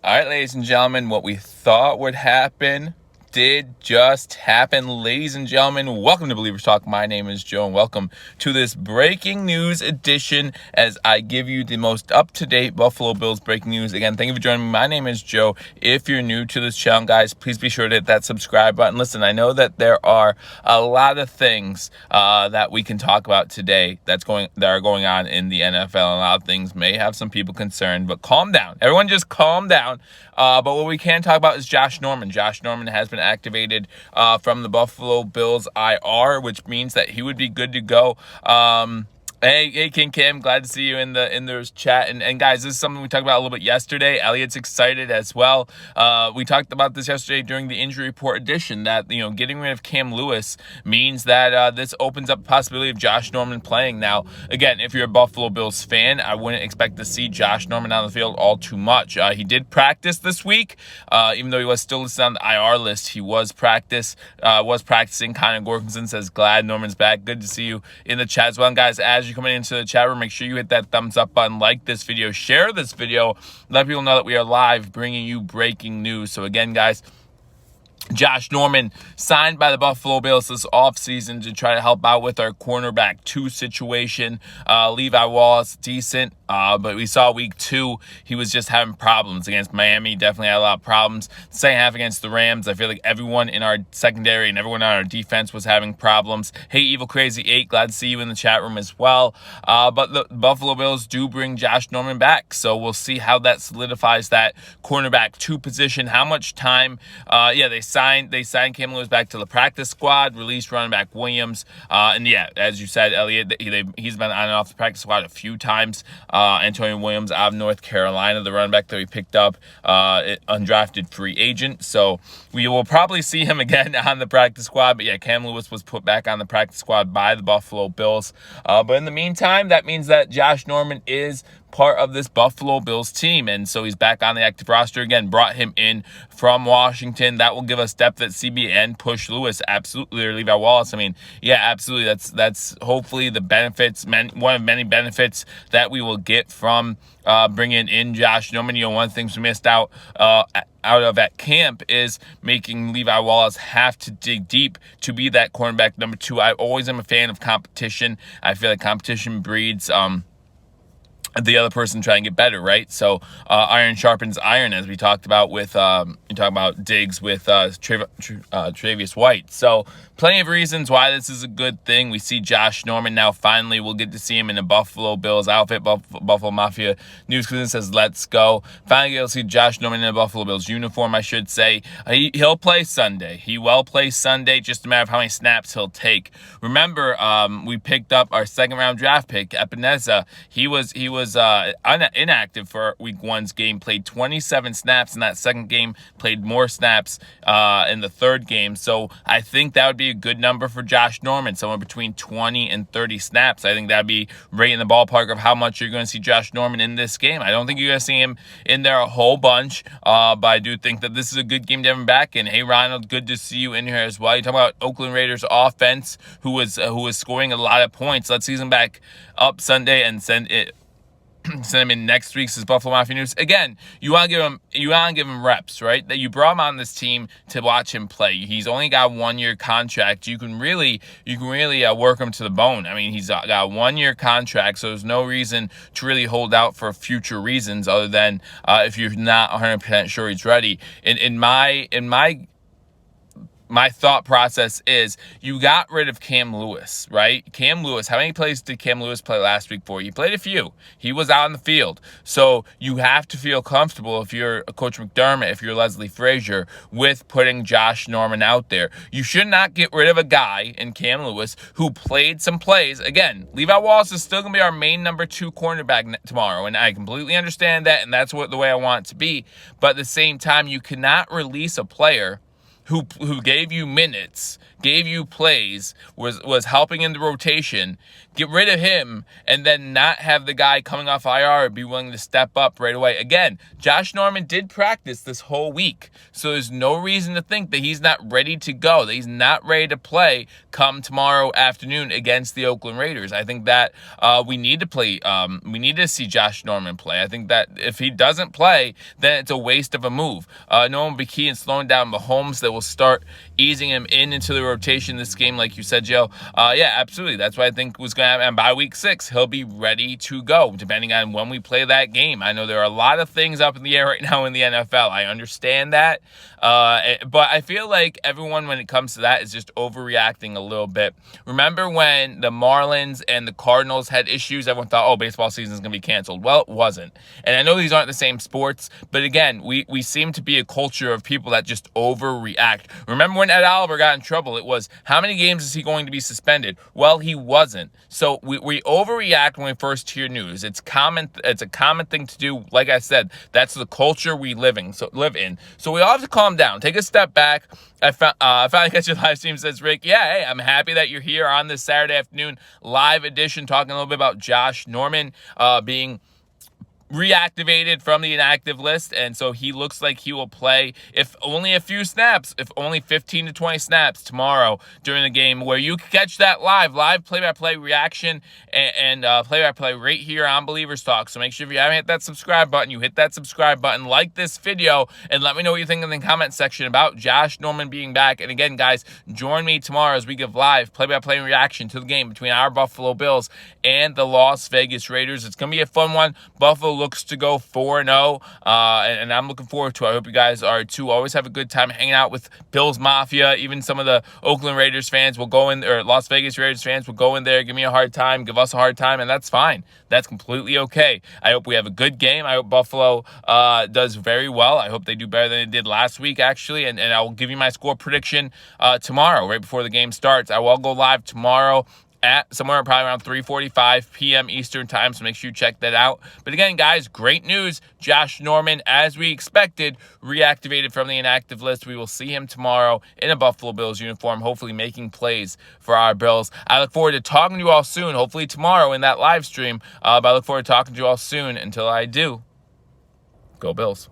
All right, ladies and gentlemen, what we thought would happen did just happen. Ladies and gentlemen, welcome to Believers Talk. My name is Joe, and welcome to this breaking news edition as I give you the most up-to-date Buffalo Bills breaking news. Again, thank you for joining me. My name is Joe. If you're new to this channel, guys, please be sure to hit that subscribe button. Listen, I know that there are a lot of things that we can talk about today that are going on in the NFL. A lot of things may have some people concerned, but calm down. Everyone just calm down. But what we can talk about is Josh Norman. Josh Norman has been activated from the Buffalo Bills IR, which means that he would be good to go. Hey, King Cam, glad to see you in the chat. And guys, this is something we talked about a little bit yesterday. Elliot's excited as well. We talked about this yesterday during the injury report edition that, getting rid of Cam Lewis means that this opens up the possibility of Josh Norman playing. Now, again, if you're a Buffalo Bills fan, I wouldn't expect to see Josh Norman on the field all too much. He did practice this week, even though he was still listed on the IR list. He was practicing. Connor Gorkinson says, glad Norman's back. Good to see you in the chat as well. And guys, as you're coming into the chat room, make sure you hit that thumbs up button, like this video, share this video, let people know that we are live bringing you breaking news. So again, guys, Josh Norman signed by the Buffalo Bills this offseason to try to help out with our cornerback 2 situation. Levi Wallace, decent, but we saw week 2, he was just having problems against Miami. Definitely had a lot of problems. Second half against the Rams, I feel like everyone in our secondary and everyone on our defense was having problems. Hey, Evil Crazy 8, glad to see you in the chat room as well. But the Buffalo Bills do bring Josh Norman back, so we'll see how that solidifies that cornerback 2 position. How much time? They signed Cam Lewis back to the practice squad, released running back Williams, and yeah, as you said, Elliot, he's been on and off the practice squad a few times. Antonio Williams out of North Carolina, the running back that we picked up, undrafted free agent, so we will probably see him again on the practice squad. But yeah, Cam Lewis was put back on the practice squad by the Buffalo Bills. But in the meantime, that means that Josh Norman is part of this Buffalo Bills team, and so he's back on the active roster again. Brought him in from Washington. That will give us depth at CB and push Lewis, absolutely, or Levi Wallace. I mean, yeah, absolutely. That's hopefully the benefits, one of many benefits that we will get from bringing in Josh Norman. One of the things we missed out of at camp is making Levi Wallace have to dig deep to be that cornerback number 2. I always am a fan of competition. I feel like competition breeds the other person try and get better, right? So iron sharpens iron, as we talked about with you talk about Diggs with Tre'Davious White. So plenty of reasons why this is a good thing. We see Josh Norman now. Finally, we'll get to see him in a Buffalo Bills outfit. Buffalo Mafia News says, "Let's go." Finally, you'll see Josh Norman in a Buffalo Bills uniform, I should say. He'll play Sunday. He will play Sunday. Just a matter of how many snaps he'll take. Remember, we picked up our second-round draft pick, Epineza. He was inactive for week 1's game, played 27 snaps in that second game, played more snaps in the third game. So I think that would be a good number for Josh Norman, somewhere between 20 and 30 snaps. I think that'd be right in the ballpark of how much you're going to see Josh Norman in this game. I don't think you're going to see him in there a whole bunch, but I do think that this is a good game to have him back in. Hey, Ronald, good to see you in here as well. You talk about Oakland Raiders offense, who was scoring a lot of points. Let's see him back up Sunday and send him in next week's Buffalo Mafia News. Again, you want to give him reps, right? That you brought him on this team to watch him play. He's only got a 1-year contract. You can really work him to the bone. I mean, he's got a 1-year contract, so there's no reason to really hold out for future reasons other than if you're not 100% sure he's ready. In my thought process is you got rid of Cam Lewis, right? Cam Lewis, how many plays did Cam Lewis play last week for? He played a few. He was out on the field. So you have to feel comfortable if you're Coach McDermott, if you're Leslie Frazier, with putting Josh Norman out there. You should not get rid of a guy in Cam Lewis who played some plays. Again, Levi Wallace is still going to be our main number 2 cornerback tomorrow, and I completely understand that, and that's the way I want it to be. But at the same time, you cannot release a player who gave you minutes, gave you plays, was helping in the rotation, get rid of him, and then not have the guy coming off IR be willing to step up right away. Again, Josh Norman did practice this whole week, so there's no reason to think that he's not ready to go, that he's not ready to play come tomorrow afternoon against the Oakland Raiders. I think that we need to play. We need to see Josh Norman play. I think that if he doesn't play, then it's a waste of a move. No one will be key in slowing down Mahomes. That will start easing him into the rotation this game, like you said, Joe. Yeah, absolutely. That's what I think was going to happen. And by week 6, he'll be ready to go, depending on when we play that game. I know there are a lot of things up in the air right now in the NFL. I understand that. But I feel like everyone, when it comes to that, is just overreacting a little bit. Remember when the Marlins and the Cardinals had issues? Everyone thought, oh, baseball season is going to be canceled. Well, it wasn't. And I know these aren't the same sports, but again, we seem to be a culture of people that just overreact. Remember when Ed Oliver got in trouble? It was, how many games is he going to be suspended? Well, he wasn't. So we overreact when we first hear news. It's a common thing to do. Like I said, that's the culture we live in. So we all have to calm down, take a step back. I finally catch your live stream, says Rick. Yeah, hey, I'm happy that you're here on this Saturday afternoon live edition, talking a little bit about Josh Norman being reactivated from the inactive list, and so he looks like he will play, if only a few snaps, if only 15 to 20 snaps tomorrow during the game, where you can catch that live play-by-play reaction and play-by-play right here on Believers Talk. So make sure if you haven't hit that subscribe button, you hit that subscribe button, like this video, and let me know what you think in the comment section about Josh Norman being back. And again, guys, join me tomorrow as we give live play-by-play reaction to the game between our Buffalo Bills and the Las Vegas Raiders. It's going to be a fun one. Buffalo looks to go 4-0, and I'm looking forward to it. I hope you guys are too. Always have a good time hanging out with Bills Mafia. Even some of the Oakland Raiders fans will go in, or Las Vegas Raiders fans will go in there, give me a hard time, give us a hard time, and that's fine. That's completely okay. I hope we have a good game. I hope Buffalo does very well. I hope they do better than they did last week, actually, and I will give you my score prediction tomorrow, right before the game starts. I will go live tomorrow at somewhere probably around 3:45 p.m. Eastern time, so make sure you check that out. But again, guys, great news. Josh Norman, as we expected, reactivated from the inactive list. We will see him tomorrow in a Buffalo Bills uniform, hopefully making plays for our Bills. I look forward to talking to you all soon, hopefully tomorrow in that live stream. But I look forward to talking to you all soon. Until I do, go Bills.